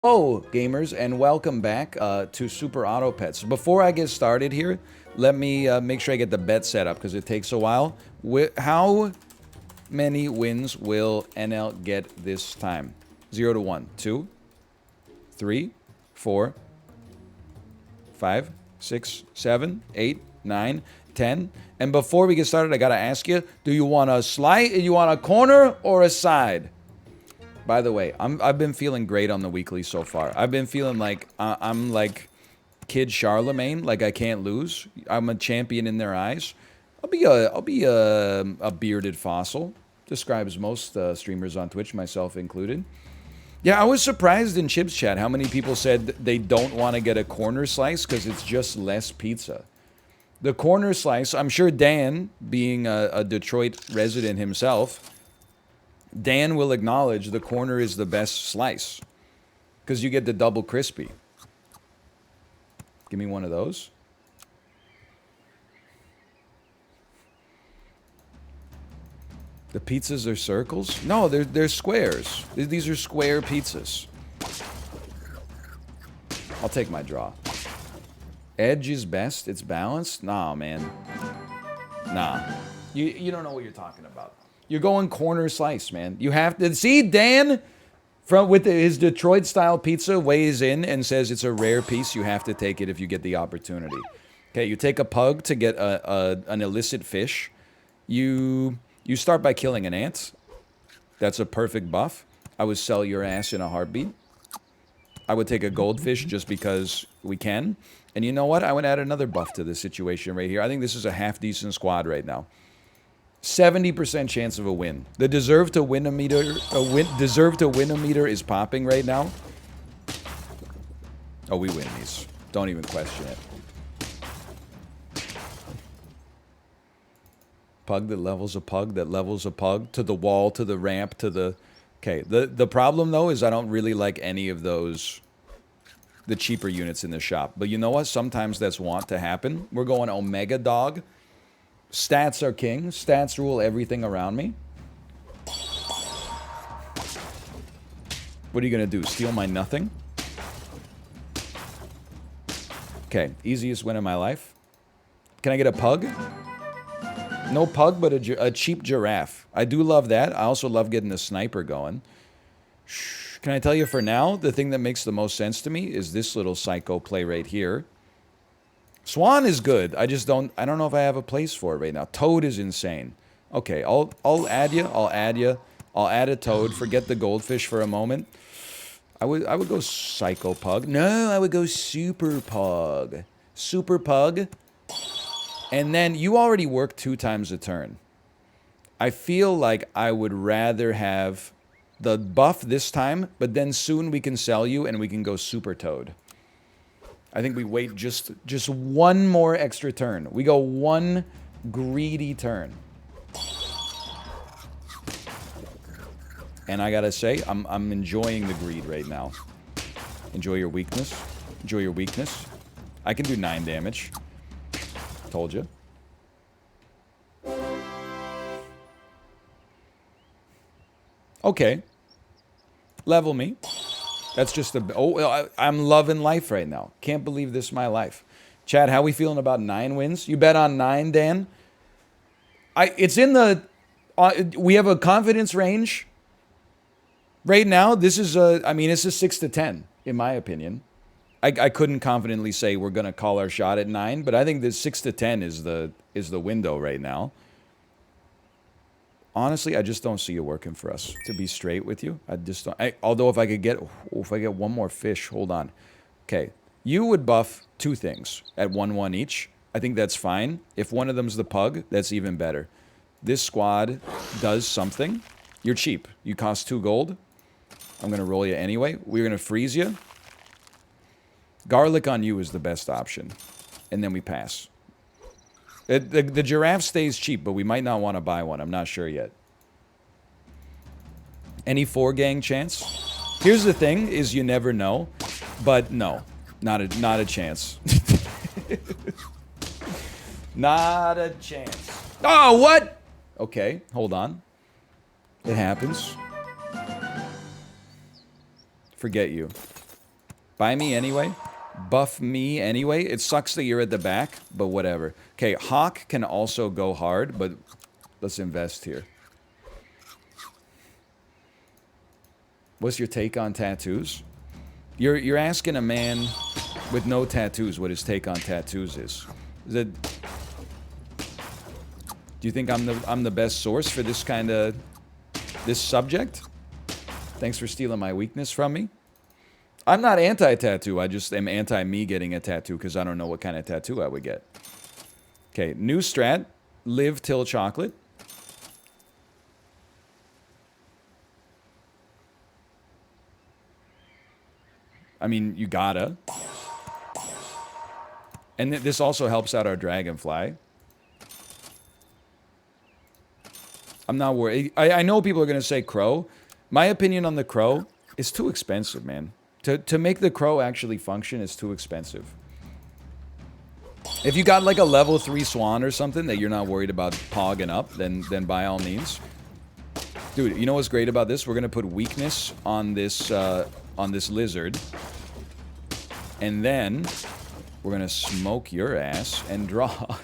Hello, gamers, and welcome back to Super Auto Pets. Before I get started here, let me make sure I get the bet set up because it takes a while. How many wins will NL get this time? 0 to 1, 2, 3, 4, 5, 6, 7, 8, 9, 10. And before we get started, I gotta ask you, do you want a slide? You want a corner or a side? By the way, I've been feeling great on the weekly so far. I've been feeling like I'm like Kid Charlemagne, like I can't lose. I'm a champion in their eyes. I'll be a bearded fossil. Describes most streamers on Twitch, myself included. Yeah, I was surprised in Chip's chat how many people said they don't want to get a corner slice because it's just less pizza. The corner slice, I'm sure Dan, being a Detroit resident himself, Dan will acknowledge the corner is the best slice because you get the double crispy. Give me one of those. The pizzas are circles? No, they're squares. These are square pizzas. I'll take my draw. Edge is best. It's balanced? Nah, man. Nah. You don't know what you're talking about. You're going corner slice, man. You have to see Dan with his Detroit style pizza weighs in and says it's a rare piece. You have to take it if you get the opportunity. Okay, you take a pug to get an illicit fish. You start by killing an ant. That's a perfect buff. I would sell your ass in a heartbeat. I would take a goldfish just because we can. And you know what? I would add another buff to this situation right here. I think this is a half decent squad right now. 70% chance of a win. The deserve to win a meter is popping right now. Oh, we win these. Don't even question it. Pug that levels a pug that levels a pug to the wall, to the ramp, to the... Okay, the problem though is I don't really like any of those, the cheaper units in the shop. But you know what? Sometimes that's want to happen. We're going Omega Dog. Stats are king. Stats rule everything around me. What are you going to do? Steal my nothing? Okay, easiest win of my life. Can I get a pug? No pug, but a cheap giraffe. I do love that. I also love getting a sniper going. Shh. Can I tell you for now, the thing that makes the most sense to me is this little psycho play right here. Swan is good. I don't know if I have a place for it right now. Toad is insane. Okay, I'll add you. I'll add a toad. Forget the goldfish for a moment. I would go psycho pug. No, I would go super pug. Super pug. And then you already work 2 times a turn. I feel like I would rather have the buff this time, but then soon we can sell you and we can go super toad. I think we wait just one more extra turn. We go one greedy turn. And I gotta say, I'm enjoying the greed right now. Enjoy your weakness. Enjoy your weakness. I can do 9 damage. Told you. Okay. Level me. That's just a... Oh, I'm loving life right now. Can't believe this is my life. Chad, how we feeling about 9 wins? You bet on 9, Dan? It's in the... we have a confidence range. Right now, this is a... I mean, it's a 6 to 10, in my opinion. I couldn't confidently say we're going to call our shot at 9, but I think the 6 to 10 is the window right now. Honestly, I just don't see it working for us, to be straight with you. I just don't... although if I get one more fish, hold on. Okay, you would buff 2 things at 1/1 each. I think that's fine. If one of them's the pug, that's even better. This squad does something. You're cheap. You cost 2 gold. I'm going to roll you anyway. We're going to freeze you. Garlic on you is the best option. And then we pass. The giraffe stays cheap, but we might not want to buy one. I'm not sure yet. Any 4-gang chance? Here's the thing, is you never know. But no, not a chance. Not a chance. Oh, what? Okay, hold on. It happens. Forget you. Buy me anyway. Buff me anyway. It sucks that you're at the back, but whatever. Okay, Hawk can also go hard, but let's invest here. What's your take on tattoos? You're asking a man with no tattoos what his take on tattoos is. Is it? Do you think I'm the best source for this subject? Thanks for stealing my weakness from me. I'm not anti-tattoo. I just am anti-me getting a tattoo because I don't know what kind of tattoo I would get. Okay, new strat. Live till chocolate. I mean, you gotta. And this also helps out our dragonfly. I'm not worried. I know people are going to say crow. My opinion on the crow is too expensive, man. To make the crow actually function is too expensive. If you got like a level 3 swan or something that you're not worried about pogging up, then by all means. Dude, you know what's great about this? We're going to put weakness on this lizard. And then we're going to smoke your ass and draw.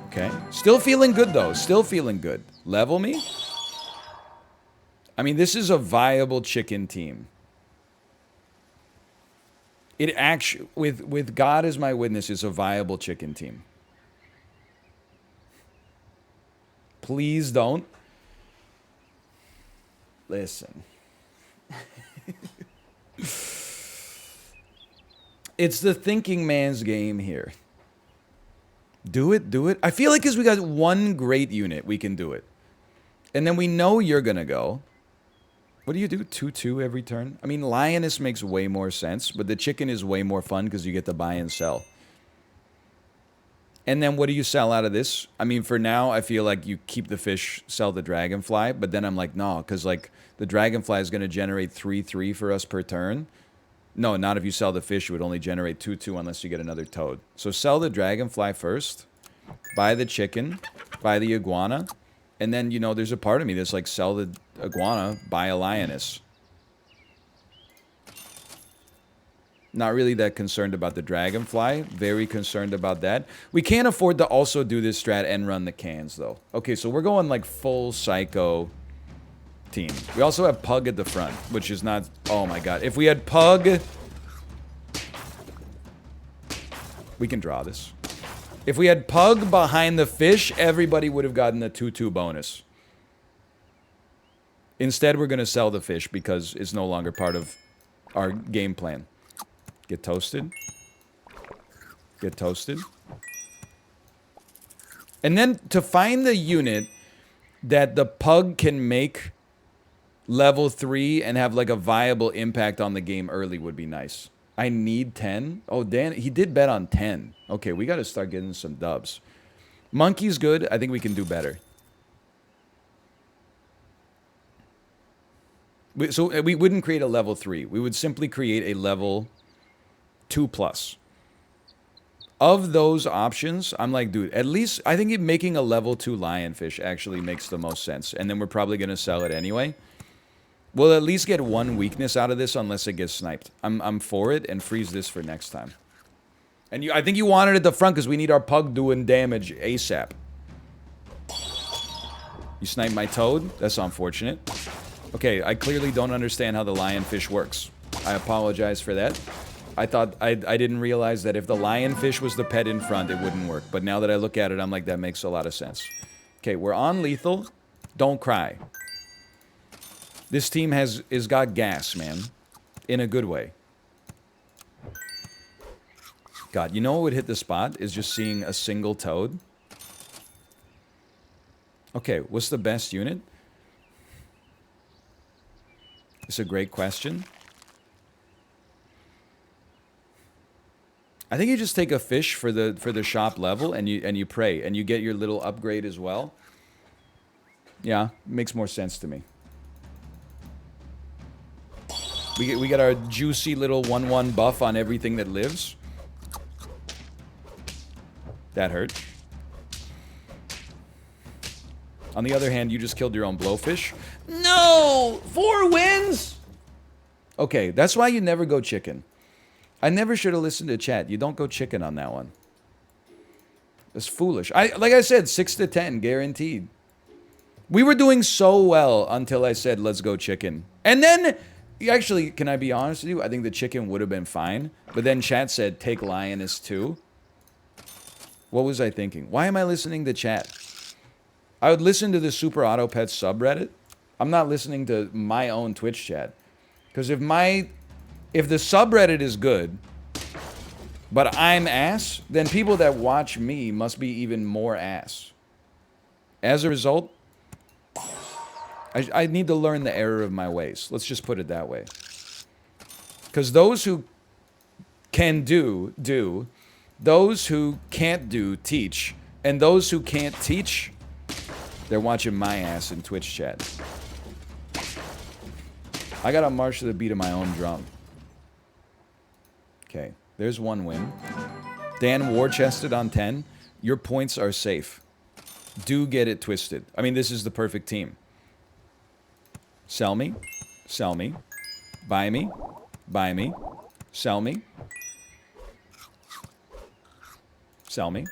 Okay. Still feeling good, though. Still feeling good. Level me? I mean, this is a viable chicken team. It actually, with God as my witness, is a viable chicken team. Please don't. Listen. It's the thinking man's game here. Do it, do it. I feel like because we got one great unit, we can do it. And then we know you're going to go. What do you do? 2-2 every turn? I mean, Lioness makes way more sense, but the chicken is way more fun because you get to buy and sell. And then what do you sell out of this? I mean, for now, I feel like you keep the fish, sell the dragonfly, but then I'm like, no, because like the dragonfly is going to generate 3-3 for us per turn. No, not if you sell the fish, it would only generate 2-2 unless you get another toad. So sell the dragonfly first, buy the chicken, buy the iguana, and then, you know, there's a part of me that's like, sell the iguana, buy a lioness. Not really that concerned about the dragonfly. Very concerned about that. We can't afford to also do this strat and run the cans, though. Okay, so we're going like full psycho team. We also have Pug at the front, which is not... Oh my god. If we had Pug... We can draw this. If we had Pug behind the fish, everybody would have gotten a 2-2 bonus. Instead, we're going to sell the fish because it's no longer part of our game plan. Get toasted. Get toasted. And then to find the unit that the Pug can make level 3 and have like a viable impact on the game early would be nice. I need 10. Oh, Dan, he did bet on 10. Okay, we got to start getting some dubs. Monkey's good. I think we can do better. So we wouldn't create a level 3. We would simply create a level 2+. Of those options, I'm like, dude, at least I think making a level 2 lionfish actually makes the most sense. And then we're probably going to sell it anyway. We'll at least get one weakness out of this unless it gets sniped. I'm for it, and freeze this for next time. And I think you want it at the front because we need our Pug doing damage ASAP. You sniped my toad? That's unfortunate. Okay, I clearly don't understand how the lionfish works. I apologize for that. I thought I didn't realize that if the lionfish was the pet in front, it wouldn't work. But now that I look at it, I'm like, that makes a lot of sense. Okay, we're on lethal. Don't cry. This team is got gas, man. In a good way. God, you know what would hit the spot? Is just seeing a single toad. Okay, what's the best unit? It's a great question. I think you just take a fish for the shop level and you pray and you get your little upgrade as well. Yeah, makes more sense to me. We get our juicy little 1/1 buff on everything that lives. That hurt. On the other hand, you just killed your own blowfish. No! 4 wins? Okay, that's why you never go chicken. I never should have listened to chat. You don't go chicken on that one. That's foolish. Like I said, 6 to 10, guaranteed. We were doing so well until I said, let's go chicken. And then, actually, can I be honest with you? I think the chicken would have been fine. But then chat said, take lioness too. What was I thinking? Why am I listening to chat? I would listen to the Super Auto Pets subreddit. I'm not listening to my own Twitch chat. Because if the subreddit is good, but I'm ass, then people that watch me must be even more ass. As a result, I need to learn the error of my ways. Let's just put it that way. Because those who can do, do. Those who can't do, teach. And those who can't teach, they're watching my ass in Twitch chat. I gotta march to the beat of my own drum. Okay, there's one win. Dan war-chested on 10. Your points are safe. Do get it twisted. I mean, this is the perfect team. Sell me. Sell me. Buy me. Buy me. Sell me. Sell me.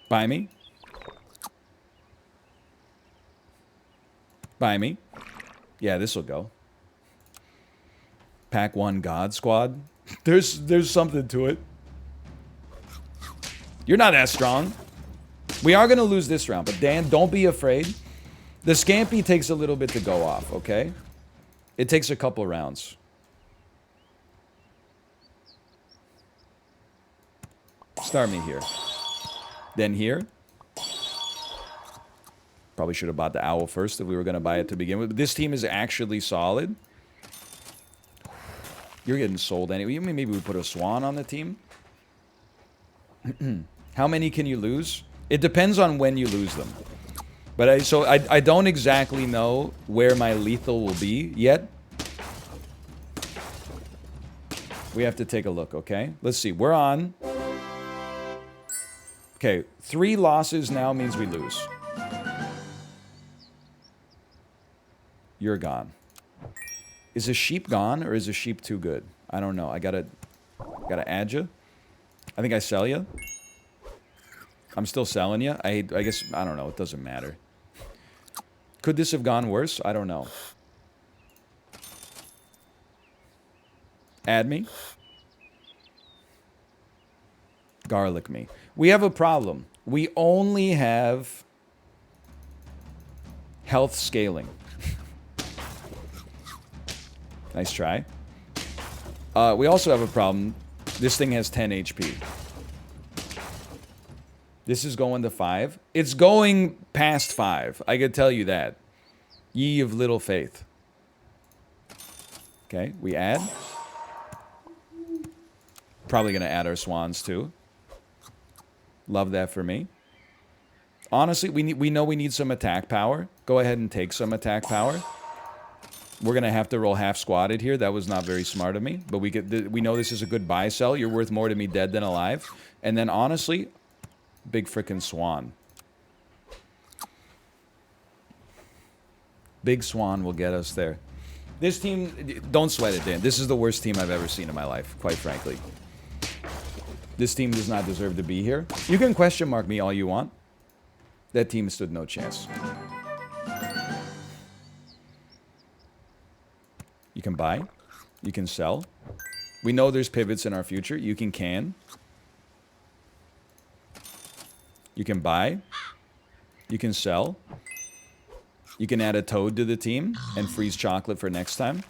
Buy me. Buy me. Yeah, this'll go. Pack 1 God Squad. There's something to it. You're not that strong. We are going to lose this round, but Dan, don't be afraid. The Scampy takes a little bit to go off, okay? It takes a couple rounds. Start me here. Then here. Probably should have bought the owl first if we were going to buy it to begin with. But this team is actually solid. You're getting sold anyway. Maybe we put a swan on the team. How many can you lose? It depends on when you lose them. But I don't exactly know where my lethal will be yet. We have to take a look, okay? Let's see. We're on. Okay, 3 losses now means we lose. You're gone. Is a sheep gone or is a sheep too good? I don't know. I gotta add you. I think I sell you. I'm still selling you. I guess, I don't know. It doesn't matter. Could this have gone worse? I don't know. Add me. Garlic me. We have a problem. We only have health scaling. Nice try. We also have a problem. This thing has 10 HP. This is going to 5. It's going past 5. I could tell you that. Ye of little faith. Okay, we add. Probably going to add our swans too. Love that for me. Honestly, we know we need some attack power. Go ahead and take some attack power. We're going to have to roll half squatted here. That was not very smart of me. But we know this is a good buy sell. You're worth more to me dead than alive. And then honestly, big frickin' swan. Big swan will get us there. This team, don't sweat it, Dan. This is the worst team I've ever seen in my life, quite frankly. This team does not deserve to be here. You can question mark me all you want. That team stood no chance. You can buy. You can sell. We know there's pivots in our future. You can. You can buy. You can sell. You can add a toad to the team and freeze chocolate for next time.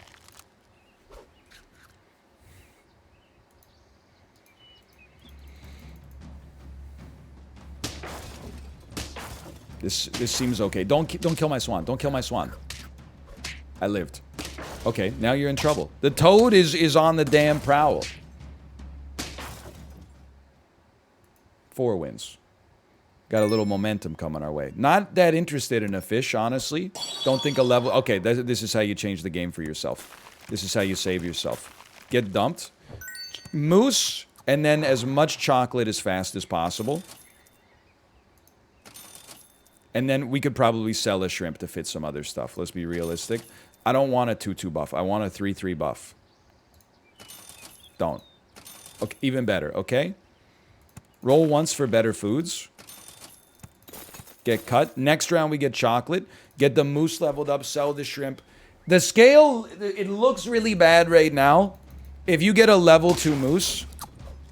This seems okay. Don't kill my swan. Don't kill my swan. I lived. Okay, now you're in trouble. The toad is on the damn prowl. 4 wins. Got a little momentum coming our way. Not that interested in a fish, honestly. Don't think a level... Okay, this is how you change the game for yourself. This is how you save yourself. Get dumped. Moose, and then as much chocolate as fast as possible. And then we could probably sell a shrimp to fit some other stuff. Let's be realistic. I don't want a 2-2 buff. I want a 3-3 buff. Don't. Okay, even better, okay? Roll once for better foods. Get cut. Next round we get chocolate. Get the moose leveled up. Sell the shrimp. The scale, it looks really bad right now. If you get a level 2 moose,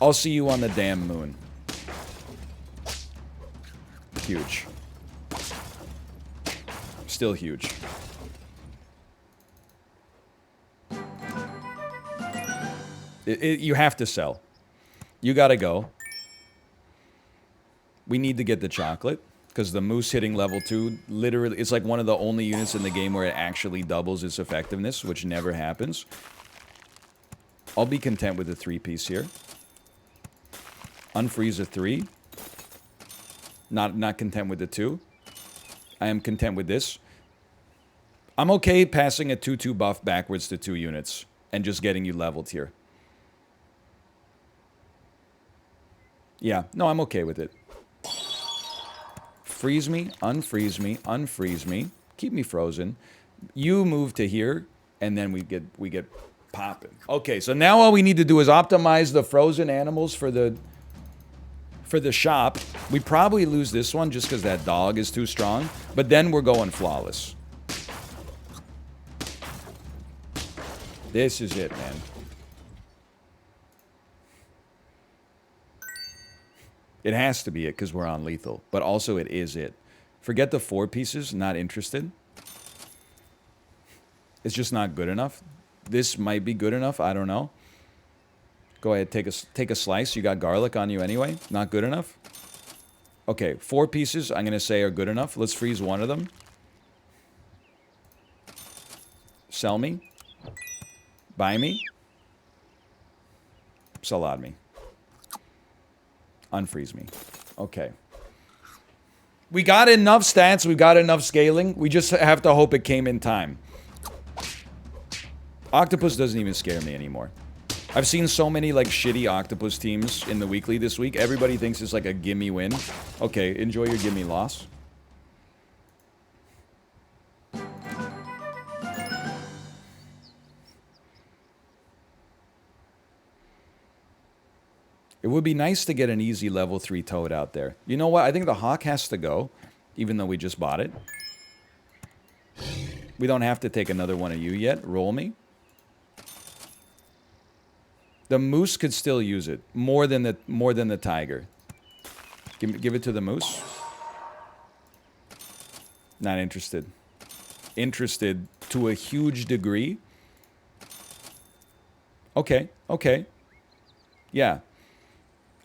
I'll see you on the damn moon. Huge. Still huge. You have to sell. You gotta go. We need to get the chocolate. Because the moose hitting level 2, literally, it's like one of the only units in the game where it actually doubles its effectiveness, which never happens. I'll be content with the 3-piece here. Unfreeze a 3. Not content with the 2. I am content with this. I'm okay passing a 2-2 buff backwards to 2 units and just getting you leveled here. Yeah, no, I'm okay with it. Freeze me, unfreeze me, unfreeze me. Keep me frozen. You move to here, and then we get popping. Okay, so now all we need to do is optimize the frozen animals for the shop. We probably lose this one just because that dog is too strong, but then we're going flawless. This is it, man. It has to be it because we're on lethal, but also it is it. Forget the 4 pieces, not interested. It's just not good enough. This might be good enough, I don't know. Go ahead, take a slice. You got garlic on you anyway. Not good enough. Okay, 4 pieces I'm going to say are good enough. Let's freeze one of them. Sell me. Buy me. Salad me. Unfreeze me. Okay. We got enough stats. We got enough scaling. We just have to hope it came in time. Octopus doesn't even scare me anymore. I've seen so many like shitty Octopus teams in the weekly this week. Everybody thinks it's like a gimme win. Okay, enjoy your gimme loss. It would be nice to get an easy level 3 toad out there. You know what? I think the hawk has to go, even though we just bought it. We don't have to take another one of you yet. Roll me. The moose could still use it more than the tiger. Give it to the moose. Not interested. Interested to a huge degree. Okay. Okay. Yeah.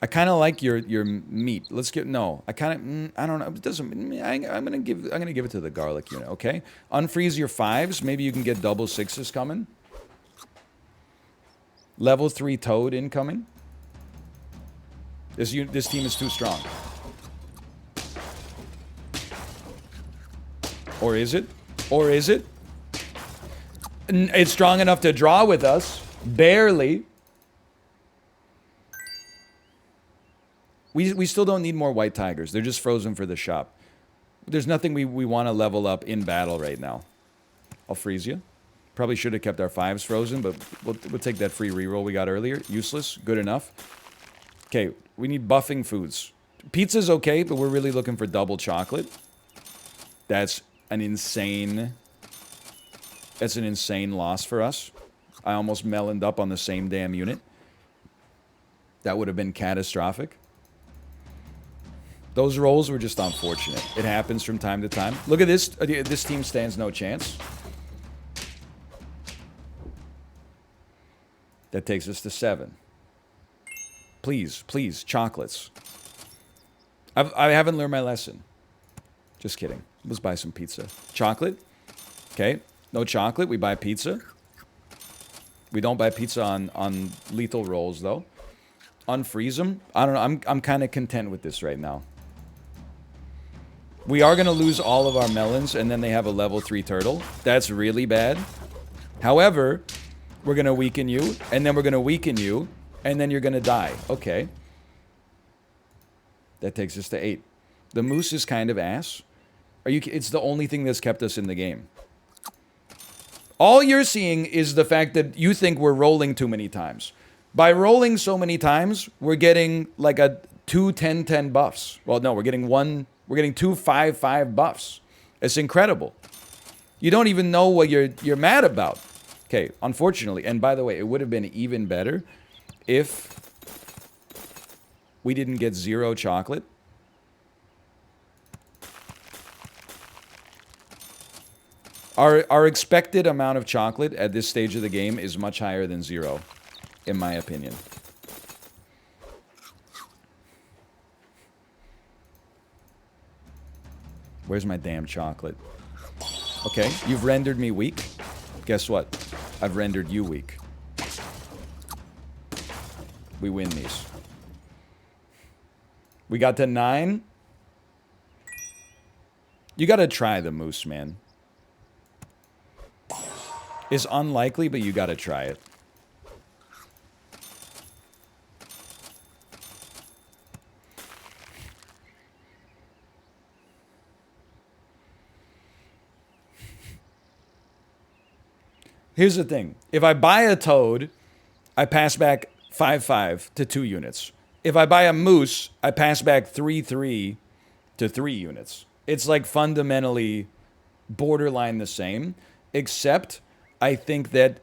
I kind of like your meat. Let's get I kind of I don't know. It doesn't. I'm gonna give it to the garlic unit. Okay. Unfreeze your 5s. Maybe you can get double 6s coming. Level 3 toad incoming. This team is too strong. Or is it? Or is it? It's strong enough to draw with us. Barely. We still don't need more white tigers. They're just frozen for the shop. There's nothing we want to level up in battle right now. I'll freeze you. Probably should have kept our 5s frozen, but we'll take that free reroll we got earlier. Useless. Good enough. Okay, we need buffing foods. Pizza's okay, but we're really looking for double chocolate. That's an insane loss for us. I almost meloned up on the same damn unit. That would have been catastrophic. Those rolls were just unfortunate. It happens from time to time. Look at this. This team stands no chance. That takes us to 7. Please, please, chocolates. I haven't learned my lesson. Just kidding. Let's buy some pizza. Chocolate. Okay. No chocolate. We buy pizza. We don't buy pizza on lethal rolls, though. Unfreeze them. I don't know. I'm kind of content with this right now. We are going to lose all of our melons, and then they have a level 3 turtle. That's really bad. However, we're going to weaken you, and then we're going to weaken you, and then you're going to die. Okay. That takes us to 8. The moose is kind of ass. It's the only thing that's kept us in the game. All you're seeing is the fact that you think we're rolling too many times. By rolling so many times, we're getting like a 2-10-10 buffs. Well, no, we're getting 2 5-5 buffs. It's incredible. You don't even know what you're mad about. Okay, unfortunately, and by the way, it would have been even better if we didn't get 0 chocolate. Our expected amount of chocolate at this stage of the game is much higher than 0, in my opinion. Where's my damn chocolate? Okay, you've rendered me weak. Guess what? I've rendered you weak. We win these. We got to 9. You gotta try the moose, man. It's unlikely, but you gotta try it. Here's the thing. If I buy a toad, I pass back 5-5 to 2 units. If I buy a moose, I pass back 3-3 to 3 units. It's like fundamentally borderline the same, except I think that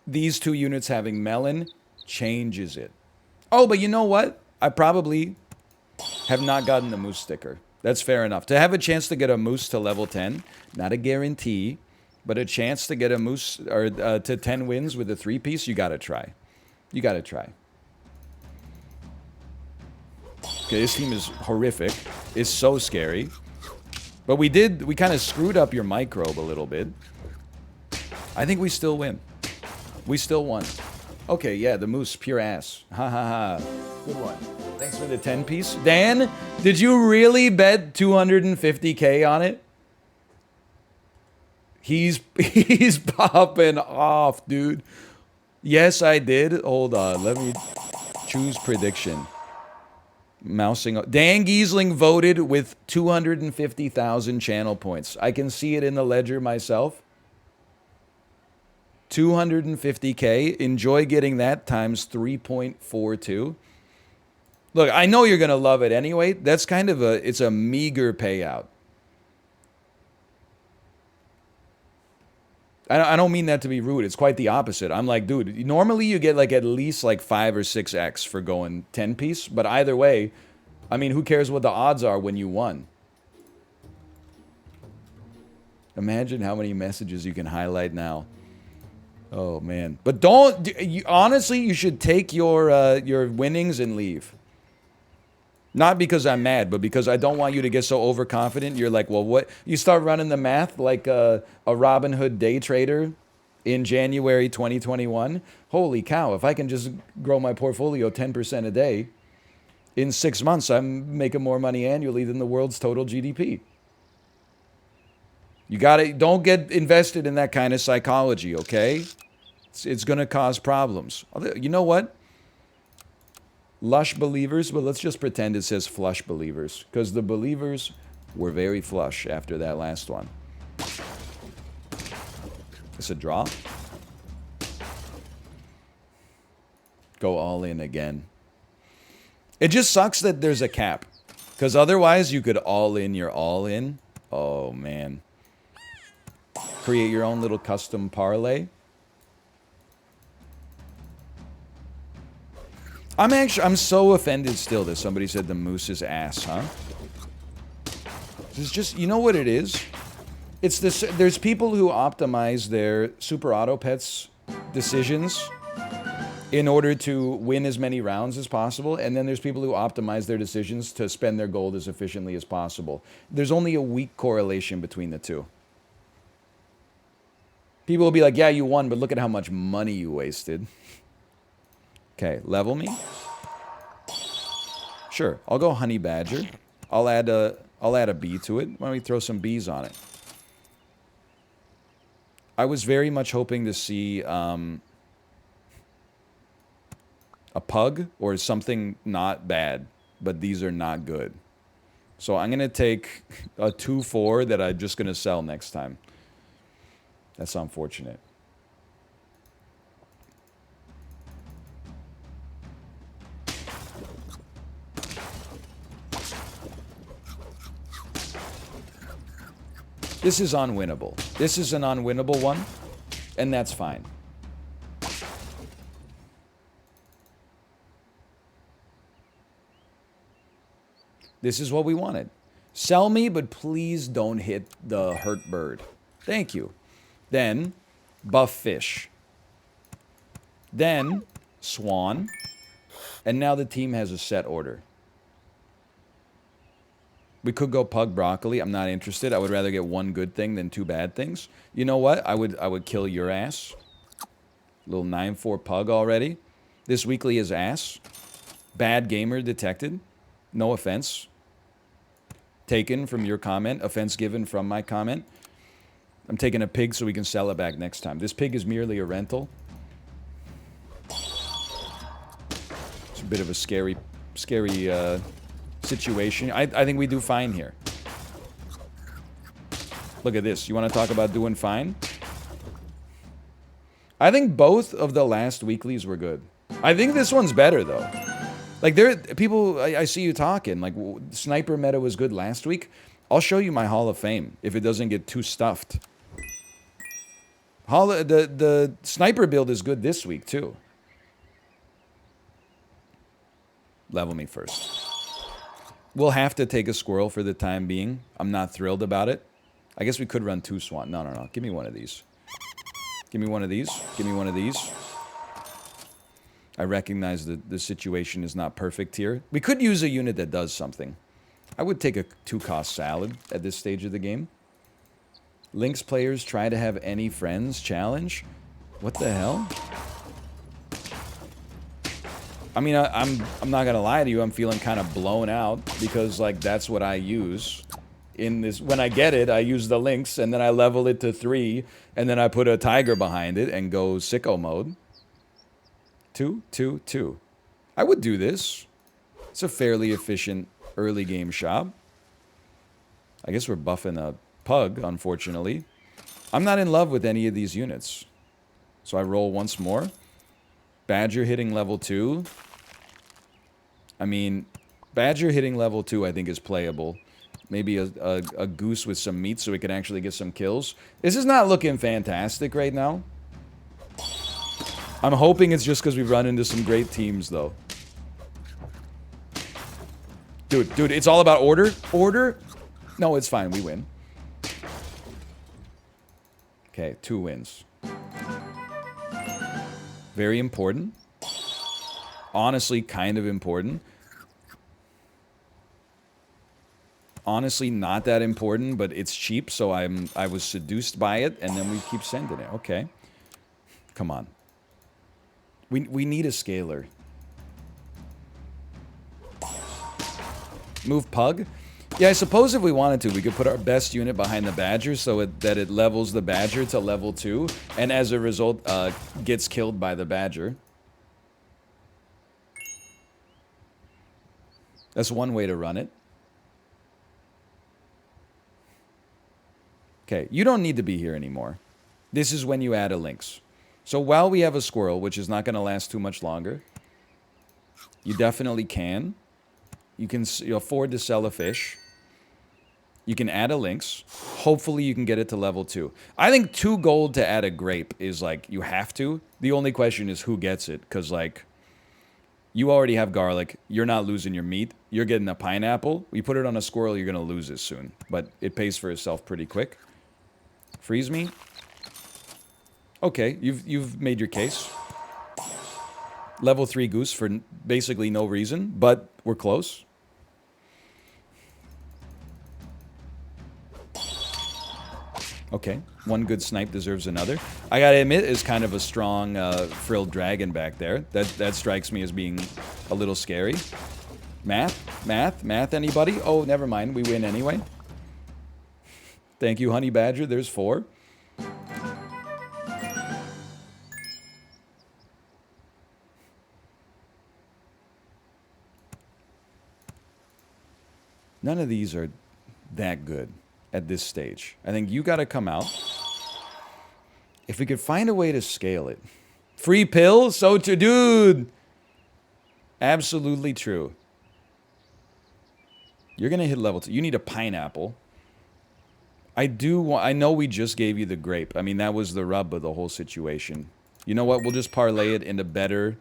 these 2 units having melon changes it. Oh, but you know what? I probably have not gotten the moose sticker. That's fair enough. To have a chance to get a moose to level 10, not a guarantee, but a chance to get a moose or to 10 wins with a 3-piece, you gotta try. You gotta try. Okay, this team is horrific. It's so scary. But we kind of screwed up your microbe a little bit. I think we still win. We still won. Okay, yeah, the moose, pure ass. Ha ha ha. Good one. Thanks for the 10-piece. Dan, did you really bet 250K on it? He's popping off, dude. Yes, I did. Hold on. Let me choose prediction. Mousing up. Dan Giesling voted with 250,000 channel points. I can see it in the ledger myself. 250K. Enjoy getting that times 3.42. Look, I know you're going to love it anyway. That's kind of it's a meager payout. I don't mean that to be rude. It's quite the opposite. I'm like, dude, normally you get like at least like 5 or 6x for going 10-piece. But either way, I mean, who cares what the odds are when you won? Imagine how many messages you can highlight now. Oh, man. But don't... honestly, you should take your winnings and leave. Not because I'm mad, but because I don't want you to get so overconfident. You're like, well, what? You start running the math like a Robinhood day trader in January 2021. Holy cow, if I can just grow my portfolio 10% a day, in 6 months, I'm making more money annually than the world's total GDP. You gotta, don't get invested in that kind of psychology, okay? It's gonna cause problems. You know what? Lush believers, but let's just pretend it says flush believers, because the believers were very flush after that last one. It's a draw. Go all in again. It just sucks that there's a cap, because otherwise you could all in your all in. Oh, man. Create your own little custom parlay. I'm so offended still that somebody said the moose is ass, huh? It's just, you know what it is? It's this, there's people who optimize their super auto pets decisions in order to win as many rounds as possible, and then there's people who optimize their decisions to spend their gold as efficiently as possible. There's only a weak correlation between the two. People will be like, yeah, you won, but look at how much money you wasted. Okay, level me. Sure, I'll go honey badger. I'll add a bee to it. Why don't we throw some bees on it? I was very much hoping to see a pug or something not bad, but these are not good. So I'm going to take a 2-4 that I'm just going to sell next time. That's unfortunate. This is unwinnable. This is an unwinnable one, and that's fine. This is what we wanted. Sell me, but please don't hit the hurt bird. Thank you. Then, buff fish. Then, swan. And now the team has a set order. We could go pug broccoli. I'm not interested. I would rather get one good thing than two bad things. You know what? I would kill your ass. Little 9-4 pug already. This weekly is ass. Bad gamer detected. No offense. Taken from your comment. Offense given from my comment. I'm taking a pig so we can sell it back next time. This pig is merely a rental. It's a bit of a scary situation. I think we do fine here. Look at this. You want to talk about doing fine? I think both of the last weeklies were good. I think this one's better, though. Like, there people, I see you talking. Like, sniper meta was good last week. I'll show you my Hall of Fame if it doesn't get too stuffed. The sniper build is good this week, too. Level me first. We'll have to take a squirrel for the time being. I'm not thrilled about it. I guess we could run 2 swan. No. Give me one of these. Give me one of these. Give me one of these. I recognize that the situation is not perfect here. We could use a unit that does something. I would take a 2-cost salad at this stage of the game. Lynx players try to have any friends challenge. What the hell? I mean, I'm not gonna lie to you. I'm feeling kind of blown out because, like, that's what I use in this. When I get it, I use the Lynx and then I level it to 3 and then I put a tiger behind it and go sicko mode. 2, 2, 2. I would do this. It's a fairly efficient early game shop. I guess we're buffing a pug, unfortunately. I'm not in love with any of these units. So I roll once more. Badger hitting level 2. I mean, Badger hitting level 2 I think is playable. Maybe a goose with some meat so we can actually get some kills. This is not looking fantastic right now. I'm hoping it's just because we've run into some great teams, though. Dude, it's all about order. Order? No, it's fine. We win. Okay, 2 wins. Very important. Honestly, kind of important. Honestly, not that important, but it's cheap, so I was seduced by it, and then we keep sending it. Okay. Come on. We need a scaler. Move pug? Yeah, I suppose if we wanted to, we could put our best unit behind the Badger so that it levels the Badger to level 2, and as a result, gets killed by the Badger. That's one way to run it. Okay, you don't need to be here anymore. This is when you add a Lynx. So while we have a squirrel, which is not going to last too much longer, you definitely can. You can afford to sell a fish. You can add a Lynx. Hopefully you can get it to level 2. I think 2 gold to add a grape is like, you have to. The only question is who gets it, because like, you already have garlic. You're not losing your meat. You're getting a pineapple. You put it on a squirrel, you're going to lose it soon. But it pays for itself pretty quick. Freeze me. Okay, you've made your case. Level 3 goose for basically no reason, but we're close. Okay, one good snipe deserves another. I gotta admit, it's kind of a strong frilled dragon back there. That strikes me as being a little scary. Math, anybody? Oh, never mind, we win anyway. Thank you, Honey Badger, there's 4. None of these are that good at this stage. I think you got to come out. If we could find a way to scale it. Free pill? So true. Dude! Absolutely true. You're going to hit level 2. You need a pineapple. I know we just gave you the grape. I mean, that was the rub of the whole situation. You know what? We'll just parlay it into better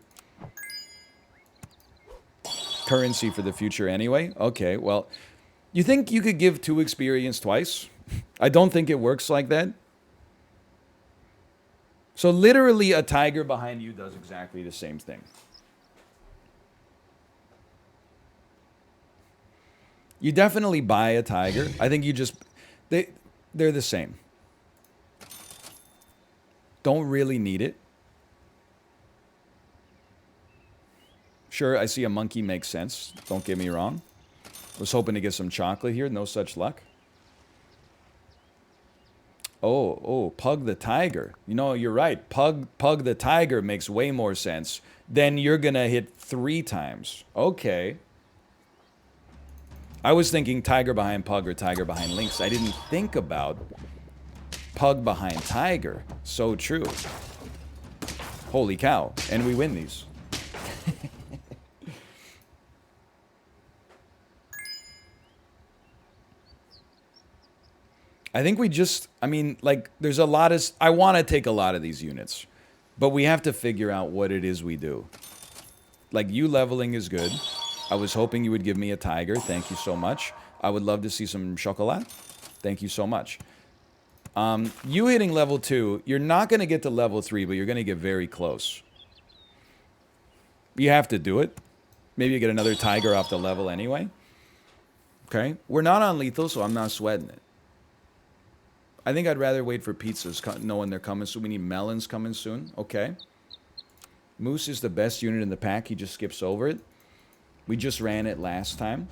currency for the future anyway. Okay, well, you think you could give 2 experience twice? I don't think it works like that. So literally a tiger behind you does exactly the same thing. You definitely buy a tiger. I think you just... They're the same. Don't really need it. Sure, I see a monkey makes sense. Don't get me wrong. Was hoping to get some chocolate here. No such luck. Oh, Pug the Tiger. You know, you're right. Pug the Tiger makes way more sense. Then you're going to hit 3 times. Okay. I was thinking tiger behind pug or tiger behind lynx. I didn't think about pug behind tiger. So true. Holy cow. And we win these. I think we just, I mean, like, there's a lot of, I want to take a lot of these units. But we have to figure out what it is we do. Like, you leveling is good. I was hoping you would give me a tiger. Thank you so much. I would love to see some chocolat. Thank you so much. You hitting level 2, you're not going to get to level 3, but you're going to get very close. You have to do it. Maybe you get another tiger off the level anyway. Okay? We're not on lethal, so I'm not sweating it. I think I'd rather wait for pizzas, knowing they're coming soon. We need melons coming soon. Okay. Moose is the best unit in the pack. He just skips over it. We just ran it last time.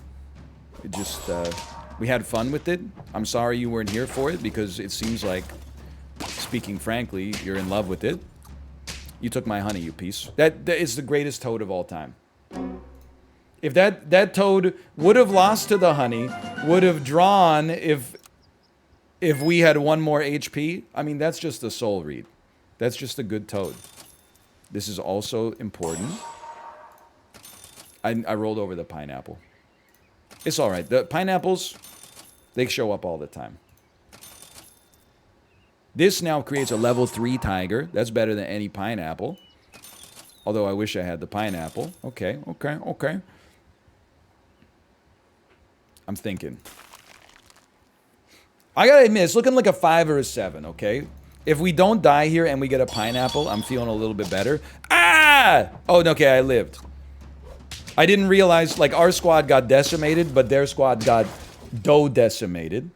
It just, we had fun with it. I'm sorry you weren't here for it, because it seems like, speaking frankly, you're in love with it. You took my honey, you piece. That is the greatest toad of all time. If that toad would have lost to the honey, would have drawn if we had 1 more HP, I mean, that's just a soul read. That's just a good toad. This is also important. I rolled over the pineapple. It's all right. The pineapples, they show up all the time. This now creates a level 3 tiger. That's better than any pineapple. Although I wish I had the pineapple. Okay. I'm thinking. I gotta admit, it's looking like a 5 or a 7, okay? If we don't die here and we get a pineapple, I'm feeling a little bit better. Ah! Oh, okay, I lived. I didn't realize, like, our squad got decimated, but their squad got decimated.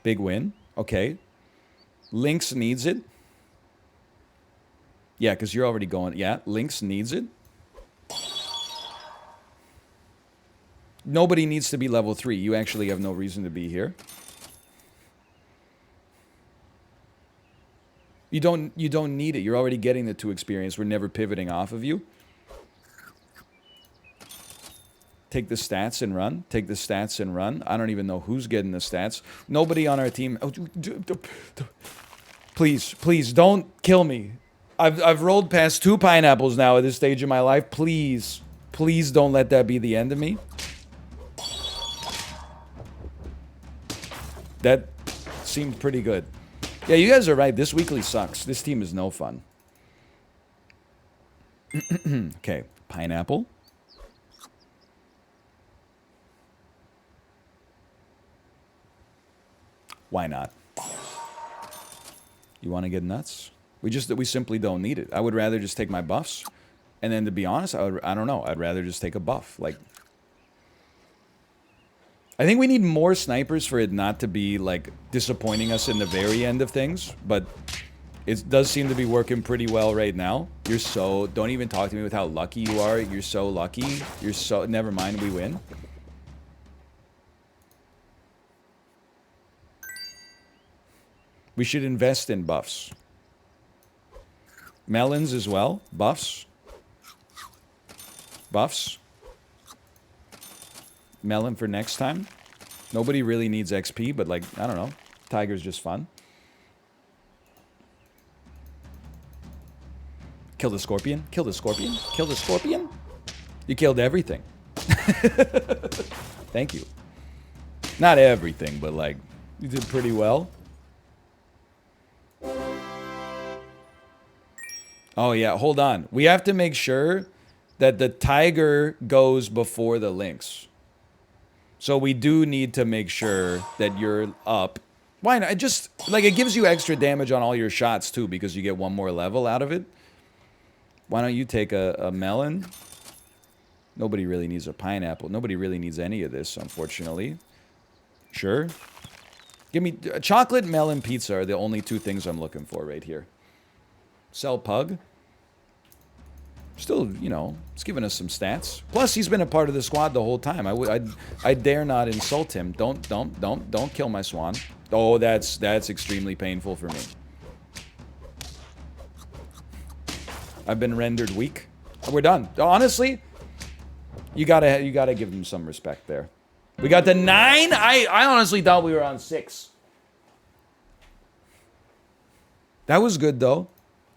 Big win. Okay. Lynx needs it. Yeah, because you're already going. Yeah, Lynx needs it. Nobody needs to be level 3. You actually have no reason to be here. You don't need it. You're already getting the 2 experience. We're never pivoting off of you. Take the stats and run. Take the stats and run. I don't even know who's getting the stats. Nobody on our team. Oh, please don't kill me. I've rolled past 2 pineapples now at this stage of my life. Please don't let that be the end of me. That seemed pretty good. Yeah, you guys are right. This weekly sucks. This team is no fun. Okay, pineapple. Why not? You want to get nuts? We simply don't need it. I would rather just take my buffs. And then to be honest, I don't know. I'd rather just take a buff. Like, I think we need more snipers for it not to be, like, disappointing us in the very end of things. But it does seem to be working pretty well right now. You're so... Don't even talk to me with how lucky you are. You're so lucky. You're so... Never mind, we win. We should invest in buffs. Melons as well. Buffs. Buffs. Melon for next time. Nobody really needs XP, but like, I don't know. Tiger's just fun. Kill the scorpion. Kill the scorpion. Kill the scorpion. You killed everything. Thank you. Not everything, but like, you did pretty well. Oh yeah, hold on. We have to make sure that the tiger goes before the lynx. So we do need to make sure that you're up. Why not? It just, like, it gives you extra damage on all your shots too, because you get one more level out of it. Why don't you take a melon? Nobody really needs a pineapple. Nobody really needs any of this, unfortunately. Sure. Give me... chocolate, melon, pizza are the only two things I'm looking for right here. Sell pug. Still, you know, it's giving us some stats. Plus, he's been a part of the squad the whole time. I dare not insult him. Don't kill my swan. Oh, that's extremely painful for me. I've been rendered weak. We're done. Honestly, you gotta give him some respect there. We got the 9. I honestly thought we were on 6. That was good though.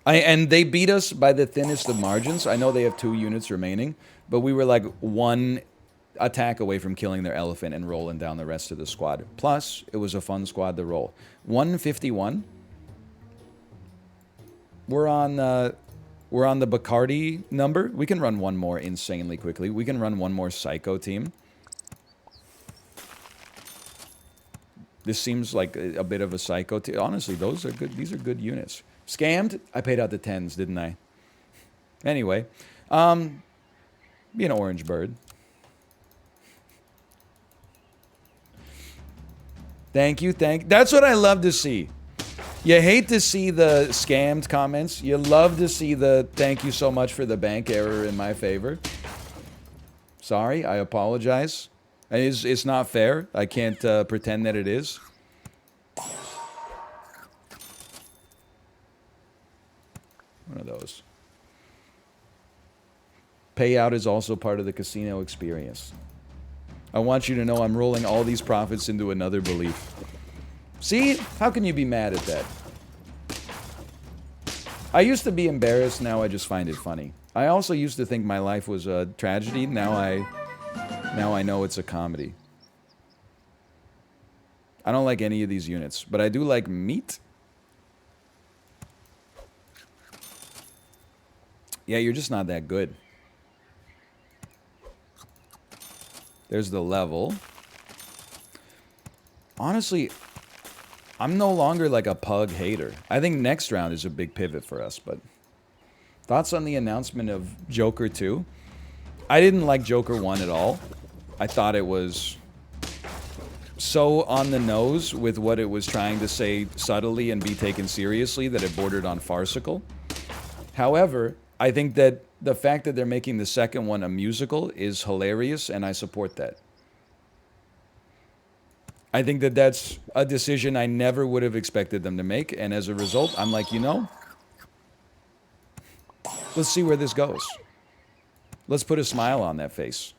And they beat us by the thinnest of margins. I know they have 2 units remaining, but we were like 1 attack away from killing their elephant and rolling down the rest of the squad. Plus, it was a fun squad to roll. 151. We're on the Bacardi number. We can run one more insanely quickly. We can run one more psycho team. This seems like a bit of a psycho team. Honestly, those are good. These are good units. Scammed? I paid out the 10s, didn't I? Anyway, be an orange bird. Thank you, that's what I love to see. You hate to see the scammed comments. You love to see the thank you so much for the bank error in my favor. Sorry, I apologize. It's not fair. I can't pretend that it is. One of those. Payout is also part of the casino experience. I want you to know I'm rolling all these profits into another belief. See? How can you be mad at that? I used to be embarrassed, now I just find it funny. I also used to think my life was a tragedy, now I know it's a comedy. I don't like any of these units, but I do like meat. Yeah, you're just not that good. There's the level. Honestly, I'm no longer like a pug hater. I think next round is a big pivot for us, but... Thoughts on the announcement of Joker 2? I didn't like Joker 1 at all. I thought it was so on the nose with what it was trying to say subtly and be taken seriously that it bordered on farcical. However, I think that the fact that they're making the second one a musical is hilarious, and I support that. I think that that's a decision I never would have expected them to make, and as a result, I'm like, you know, let's see where this goes. Let's put a smile on that face.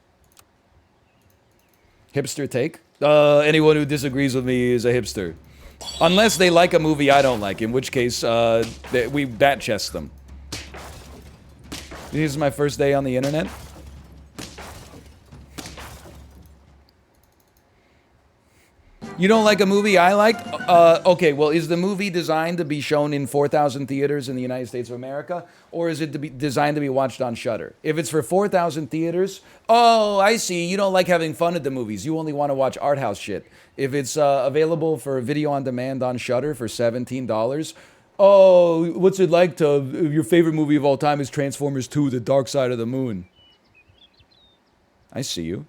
Hipster take? Anyone who disagrees with me is a hipster. Unless they like a movie I don't like, in which case, we bat chest them. This is my first day on the internet. You don't like a movie I like? Okay, well, is the movie designed to be shown in 4,000 theaters in the United States of America? Or is it designed to be watched on Shudder? If it's for 4,000 theaters, oh, I see. You don't like having fun at the movies. You only want to watch art house shit. If it's available for video on demand on Shudder for $17, oh, what's it like to... Your favorite movie of all time is Transformers 2, The Dark Side of the Moon. I see you.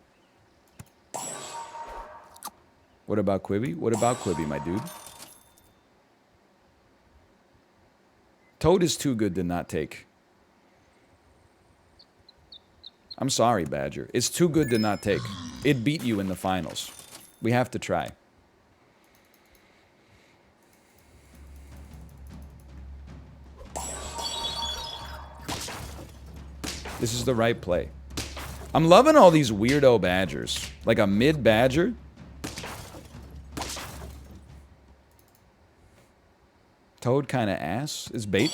What about Quibi? What about Quibi, my dude? Toad is too good to not take. I'm sorry, Badger. It's too good to not take. It beat you in the finals. We have to try. This is the right play. I'm loving all these weirdo badgers. Like a mid badger. Toad kind of ass is bait.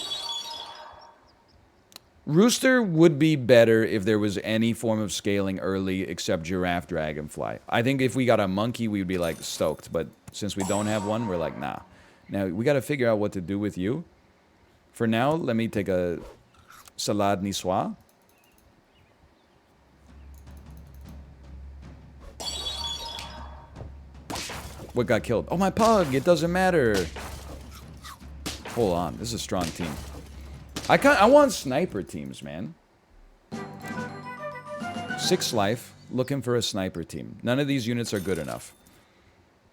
Rooster would be better if there was any form of scaling early except giraffe, dragonfly. I think if we got a monkey, we'd be like stoked. But since we don't have one, we're like, nah. Now, we got to figure out what to do with you. For now, let me take a salade niçoise. What got killed? Oh, my pug. It doesn't matter. Hold on. This is a strong team. I want sniper teams, man. 6 life. Looking for a sniper team. None of these units are good enough.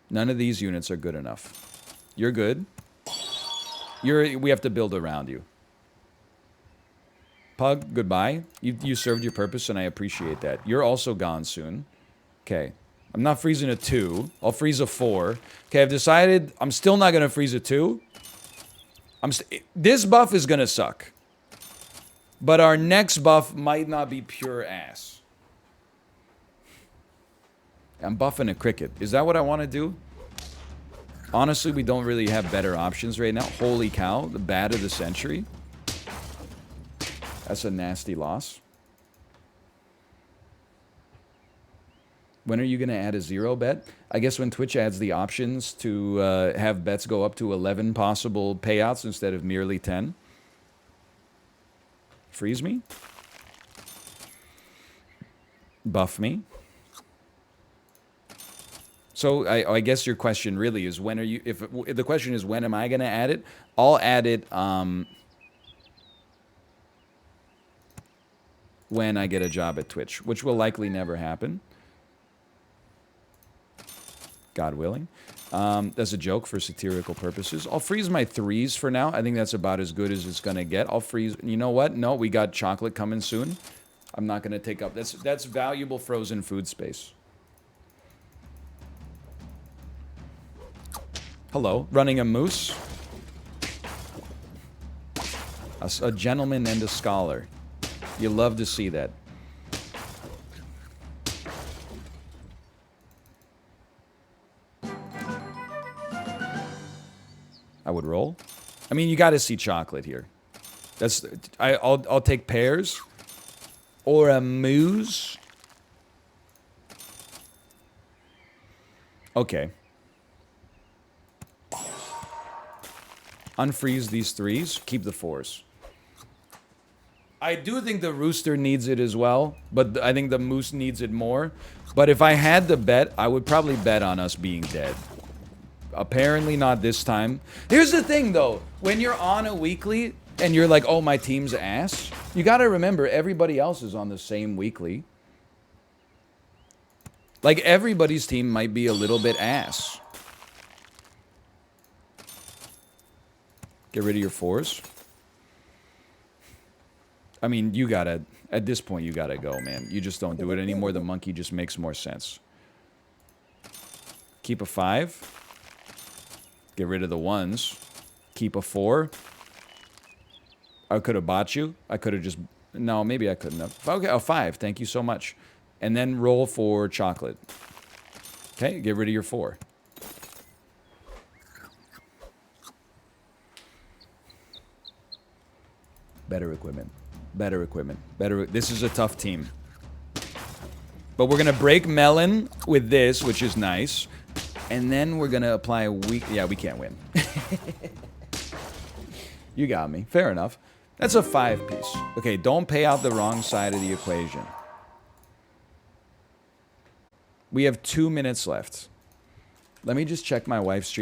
None of these units are good enough. You're good. We have to build around you. Pug, goodbye. You served your purpose, and I appreciate that. You're also gone soon. Okay. I'm not freezing a 2. I'll freeze a 4. Okay, I've decided I'm still not going to freeze a 2. This buff is going to suck. But our next buff might not be pure ass. I'm buffing a cricket. Is that what I want to do? Honestly, we don't really have better options right now. Holy cow, the bat of the century. That's a nasty loss. When are you going to add a 0 bet? I guess when Twitch adds the options to have bets go up to 11 possible payouts instead of merely 10. Freeze me. Buff me. So I guess your question really is when are you... If the question is when am I going to add it, I'll add it when I get a job at Twitch, which will likely never happen. God willing. That's a joke for satirical purposes. I'll freeze my 3s for now. I think that's about as good as it's going to get. I'll freeze... You know what? No, we got chocolate coming soon. I'm not going to take up... That's valuable frozen food space. Hello. Running a moose. A gentleman and a scholar. You love to see that. I would roll. I mean, you got to see chocolate here. I'll take pears or a moose. Okay. Unfreeze these 3s. Keep the 4s. I do think the rooster needs it as well, but I think the moose needs it more. But if I had to bet, I would probably bet on us being dead. Apparently not this time. Here's the thing, though. When you're on a weekly and you're like, oh, my team's ass, you got to remember everybody else is on the same weekly. Like, everybody's team might be a little bit ass. Get rid of your 4s. I mean, you gotta... At this point, you gotta go, man. You just don't do it anymore. The monkey just makes more sense. Keep a 5. Get rid of the 1s. Keep a 4. I could have bought you. I could have just... No, maybe I couldn't have. Okay, a 5. Thank you so much. And then roll for chocolate. Okay, get rid of your 4. Better equipment. Better equipment. Better... This is a tough team. But we're going to break melon with this, which is nice. And then we're going to apply a weak... Yeah, we can't win. You got me. Fair enough. That's a 5-piece. Okay, don't pay out the wrong side of the equation. We have 2 minutes left. Let me just check my wife's stream.